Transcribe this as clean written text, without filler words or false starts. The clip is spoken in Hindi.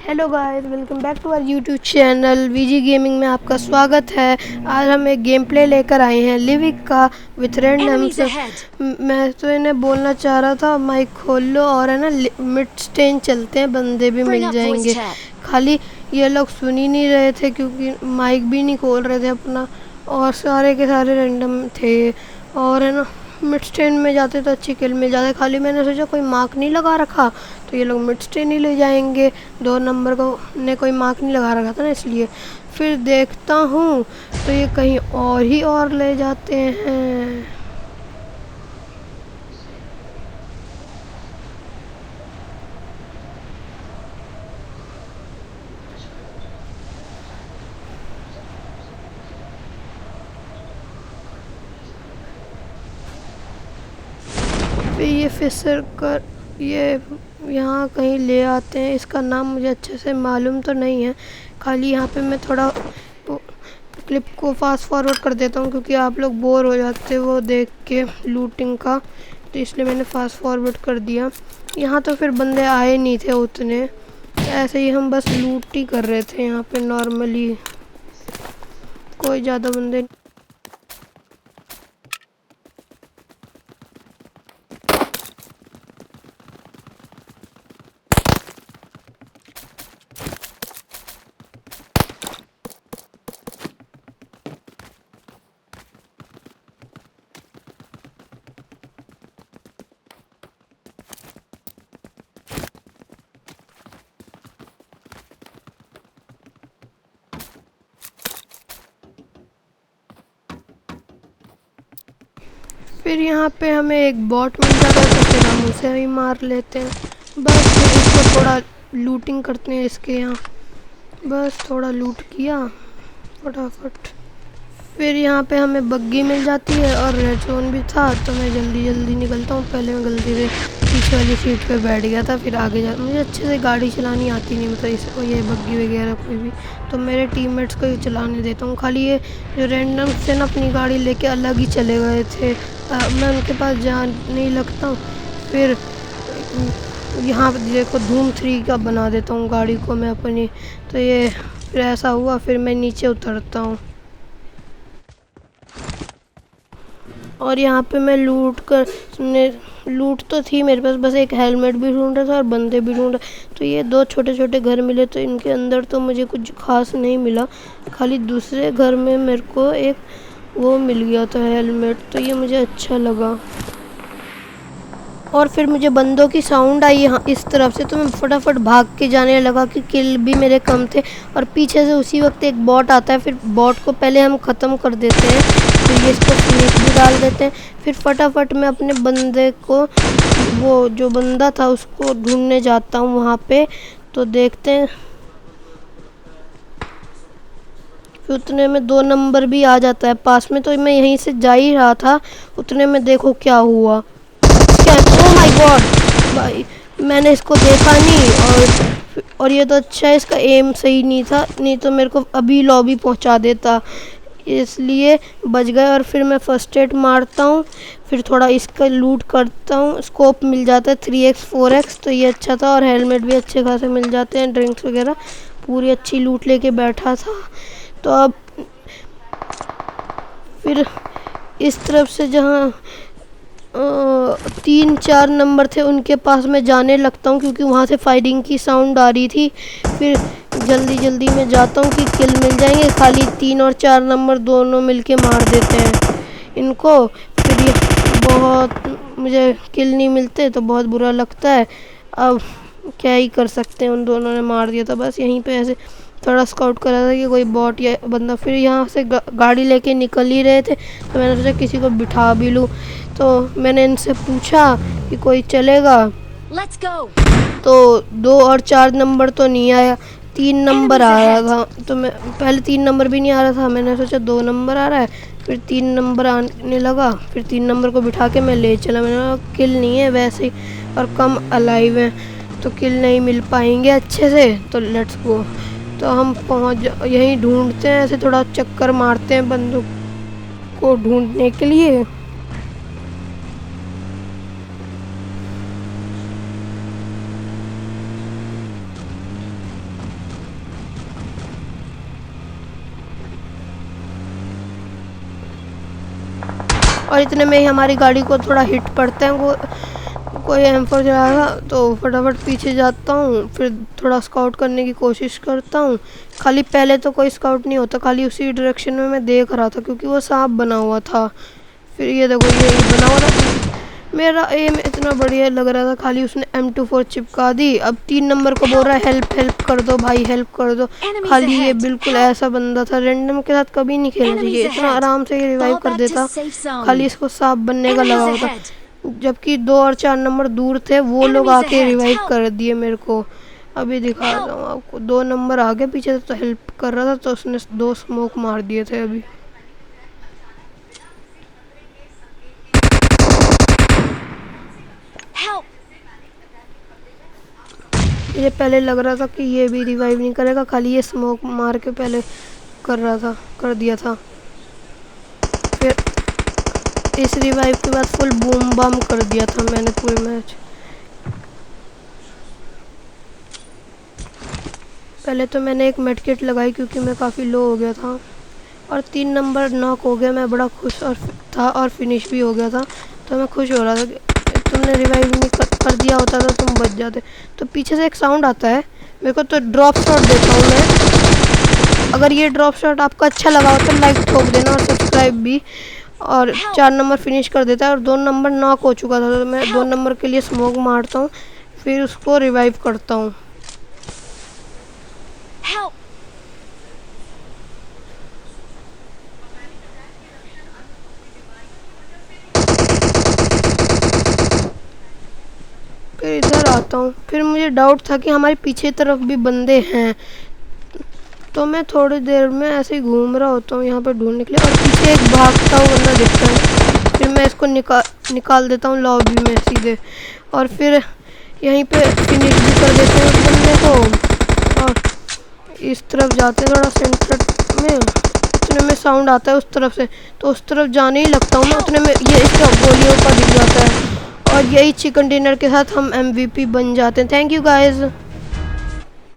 Hello guys, welcome back to our YouTube channel VG gaming में आपका स्वागत है। आज हम एक गेम प्ले लेकर आए हैं लिविक का विथ रैंडम से। मैं तो इन्हें बोलना चाह रहा था माइक खोल लो और है ना मिड स्टेन चलते हैं, बंदे भी मिल जाएंगे। खाली ये लोग सुन ही नहीं रहे थे क्योंकि माइक भी नहीं खोल रहे थे अपना, और सारे के सारे रैंडम थे। और है ना मिड स्टेन में जाते तो अच्छी किल मिल जाते। खाली मैंने सोचा कोई मार्क नहीं लगा रखा तो ये लोग मिड स्टेन ही ले जाएंगे। 2 नंबर को ने कोई मार्क नहीं लगा रखा था ना, इसलिए फिर देखता हूँ तो ये कहीं और ही और ले जाते हैं। फिर ये फिसर कर ये यहाँ कहीं ले आते हैं। इसका नाम मुझे अच्छे से मालूम तो नहीं है। खाली यहाँ पे मैं थोड़ा क्लिप को फास्ट फॉरवर्ड कर देता हूँ क्योंकि आप लोग बोर हो जाते वो देख के लूटिंग का, तो इसलिए मैंने फास्ट फॉरवर्ड कर दिया। यहाँ तो फिर बंदे आए नहीं थे उतने, ऐसे ही हम बस लूट ही कर रहे थे यहाँ पे नॉर्मली, कोई ज़्यादा बंदे। फिर यहाँ पे हमें एक बॉट मिल जाता है तो फिर हम उसे भी मार लेते हैं। बस फिर इसको थोड़ा लूटिंग करते हैं इसके यहाँ, बस थोड़ा लूट किया फटाफट। फिर यहाँ पे हमें बग्गी मिल जाती है और रेड जोन भी था तो मैं जल्दी जल्दी निकलता हूँ। पहले मैं गलती से पीछे वाली सीट पे बैठ गया था, फिर आगे जा मुझे अच्छे से गाड़ी चलानी आती नहीं, मतलब इसको ये बग्गी वगैरह कोई भी, तो मेरे टीममेट्स को ही चलाने देता हूँ। खाली ये जो रैंडम से ना अपनी गाड़ी लेके अलग ही चले गए थे, मैं उनके पास जा नहीं लगता हूँ। फिर यहाँ देखो धूम 3 का बना देता हूँ गाड़ी को मैं अपनी, तो ये फिर ऐसा हुआ। फिर मैं नीचे उतरता हूँ और यहाँ पे मैं लूट तो थी मेरे पास, बस एक हेलमेट भी ढूंढ रहा था और बंदे भी ढूंढ रहे। तो ये 2 छोटे छोटे घर मिले, तो इनके अंदर तो मुझे कुछ खास नहीं मिला। खाली दूसरे घर में मेरे को एक वो मिल गया था हेलमेट, तो ये मुझे अच्छा लगा। और फिर मुझे बंदों की साउंड आई यहाँ इस तरफ से, तो मैं फटाफट भाग के जाने लगा कि किल भी मेरे कम थे। और पीछे से उसी वक्त एक बॉट आता है, फिर बॉट को पहले हम ख़त्म कर देते हैं, फिर ये इसको फिनिश भी डाल देते हैं। फिर फटाफट मैं अपने बंदे को, वो जो बंदा था उसको ढूंढने जाता हूँ वहाँ पे, तो देखते हैं। फिर उतने में 2 नंबर भी आ जाता है पास में, तो मैं यहीं से जा ही रहा था, उतने में देखो क्या हुआ। ओह माय गॉड भाई, मैंने इसको देखा नहीं। और ये तो अच्छा है इसका एम सही नहीं था, नहीं तो मेरे को अभी लॉबी पहुंचा देता, इसलिए बच गए। और फिर मैं फर्स्ट एड मारता हूँ, फिर थोड़ा इसका लूट करता हूँ। स्कोप मिल जाता है 3x 4x, तो ये अच्छा था। और हेलमेट भी अच्छे खासे मिल जाते हैं, ड्रिंक्स वगैरह पूरी अच्छी लूट लेके बैठा था। तो अब फिर इस तरफ से जहाँ 3-4 नंबर थे उनके पास मैं जाने लगता हूँ क्योंकि वहाँ से फायरिंग की साउंड आ रही थी। फिर जल्दी जल्दी में जाता हूँ कि किल मिल जाएंगे। खाली 3 और 4 नंबर दोनों मिलके मार देते हैं इनको। फिर ये बहुत मुझे किल नहीं मिलते तो बहुत बुरा लगता है। अब क्या ही कर सकते हैं, उन दोनों ने मार दिया था। बस यहीं पे ऐसे थोड़ा स्काउट करा था कि कोई बॉट या बंदा। फिर यहाँ से गाड़ी लेके निकल ही रहे थे तो मैंने सोचा किसी को बिठा भी लूँ, तो मैंने इनसे पूछा कि कोई चलेगा। Let's go. तो 2 और 4 नंबर तो नहीं आया, 3 नंबर आ रहा था। तो मैं पहले 3 नंबर भी नहीं आ रहा था, मैंने सोचा 2 नंबर आ रहा है, फिर 3 नंबर आने लगा। फिर 3 नंबर को बिठा के मैं ले चला। मैंने कहा किल नहीं है वैसे ही और कम अलाइव हैं तो किल नहीं मिल पाएंगे अच्छे से, तो लेट्स गो। तो हम यहीं ढूंढते हैं, ऐसे थोड़ा चक्कर मारते हैं बंदूक को ढूंढने के लिए। और इतने में ही हमारी गाड़ी को थोड़ा हिट पड़ता है, वो कोई M4 चलाएगा। तो फटाफट पीछे जाता हूँ, फिर थोड़ा स्काउट करने की कोशिश करता हूँ। खाली पहले तो कोई स्काउट नहीं होता, खाली उसी डायरेक्शन में मैं देख रहा था क्योंकि वो सांप बना हुआ था। फिर ये देखो ये बना हुआ था, मेरा एम इतना बढ़िया लग रहा था, खाली उसने M24 चिपका दी। अब 3 नंबर को बोल रहा है हेल्प हेल्प कर दो भाई, हेल्प कर दो। खाली ये बिल्कुल ऐसा बंदा था, रैंडम के साथ कभी नहीं खेलना चाहिए, इतना आराम से ये रिवाइव कर देता। खाली इसको सांप बनने का लगा हुआ था, जबकि 2 और 4 नंबर दूर थे, वो लोग आके रिवाइव कर दिए मेरे को। अभी दिखा रहा हूँ आपको, 2 नंबर आगे पीछे तो हेल्प कर रहा था, तो उसने 2 स्मोक मार दिए थे। अभी मुझे पहले लग रहा था कि ये भी रिवाइव नहीं करेगा, खाली ये स्मोक मार के पहले कर दिया था। फिर इस रिवाइव के बाद फुल बूम बम कर दिया था मैंने पूरे मैच। पहले तो मैंने एक मेडकिट लगाई क्योंकि मैं काफ़ी लो हो गया था, और 3 नंबर नॉक हो गया। मैं बड़ा खुश और फिनिश भी हो गया था, तो मैं खुश हो रहा था कि तुमने रिवाइव नहीं कर दिया होता तो तुम बच जाते। तो पीछे से एक साउंड आता है मेरे को, तो ड्रॉप शॉट देता हूँ मैं। अगर ये ड्रॉप शॉट आपको अच्छा लगा हो तो लाइक ठोक देना और सब्सक्राइब भी। और 4 नंबर फिनिश कर देता है, और 2 नंबर नॉक हो चुका था, तो मैं 2 नंबर के लिए स्मोक मारता हूँ, फिर उसको रिवाइव करता हूँ। फिर इधर आता हूँ, फिर मुझे डाउट था कि हमारे पीछे तरफ भी बंदे हैं, तो मैं थोड़ी देर में ऐसे ही घूम रहा होता हूँ यहाँ पे ढूंढने के लिए, और पीछे एक भागता हुआ बंदा दिखता है। फिर मैं इसको निकाल देता हूँ लॉबी में सीधे, और फिर यहीं पे फिनिश भी कर देते हैं उस बंदे को। और इस तरफ जाते हैं थोड़ा सेंटर में, उतने में साउंड आता है उस तरफ से, तो उस तरफ जाने ही लगता हूँ मैं, उतने में ये इसका गोलियों का दिख जाता है, और यही चिकन डिनर के साथ हम MVP बन जाते हैं। Thank you guys.